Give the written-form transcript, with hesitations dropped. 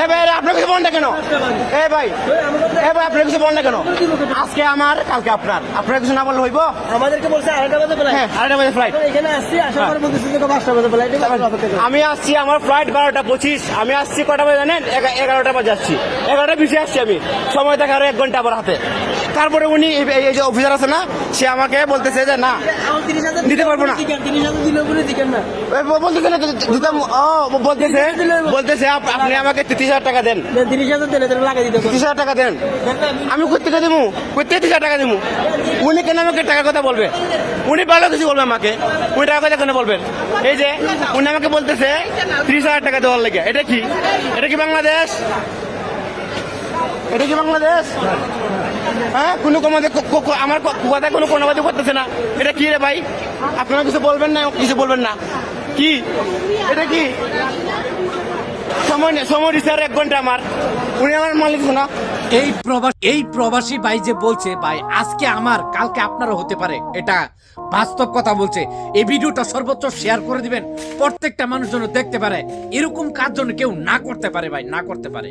এ ভাই আপনার কিছু বলেন না কেন? এ ভাই আপনার কিছু বলেন না কেন? আজকে আমার কালকে আপনার কিছু না বললে হইব? আমাদেরকে বলছে 2:30 বাজে ফ্লাইট। হ্যাঁ 2:30 বাজে ফ্লাইট। এখানে আসছি, আসার পরে বলতেছে যে 5টা বাজে ফ্লাইট। আমি আসছি, আমার ফ্লাইট 12:25। আমি আসছি কটা বাজে জানেন? 11টা বাজে আসছি। 11টা বেশি আসছি আমি। সময় থাকে আরো 1 ঘন্টা আমার হাতে। তারপরে উনি এই যে অফিসার আছে না, সে আমাকে বলতেছে যে না দিতে পারবো না। 30,000 দিলে বলে দিকেন না। বলতেছে না দিতাম। বলতেছে আপনি আমাকে 30,000 টাকা দেন। 30,000 দিলে তাহলে লাগাই দিতে 30,000 টাকা দেন। আমি কোথেকে দেবো? কোথেকে 30,000 টাকা দেবো? উনি কেন আমাকে টাকার কথা বলবে? উনি ভালো কিছু বলবে আমাকে, উনি টাকার কথা কেন বলবেন? এই যে উনি আমাকে বলতেছে 30,000 টাকা দেওয়ার লেগে। এটা কি? এটা কি বাংলাদেশ? এটা কি বাংলাদেশ? হ্যাঁ, কোনো আমার কথা কোনো কোনোবাদী করতেছে না। এটা কি রে ভাই? আপনারা কিছু বলবেন না, কিছু বলবেন না। কি এটা কি? সময় দিচ্ছে আর 1 ঘন্টা আমার। উনি আমার মালিক না। এই প্রবাসী ভাই যে বলছে ভাই আজকে আমার কালকে আপনারও হতে পারে, এটা বাস্তব কথা বলছে। এই ভিডিওটা সর্বোচ্চ শেয়ার করে দিবেন, প্রত্যেকটা মানুষ যেন দেখতে পারে। এরকম কাজ যেন কেউ না করতে পারে ভাই, না করতে পারে।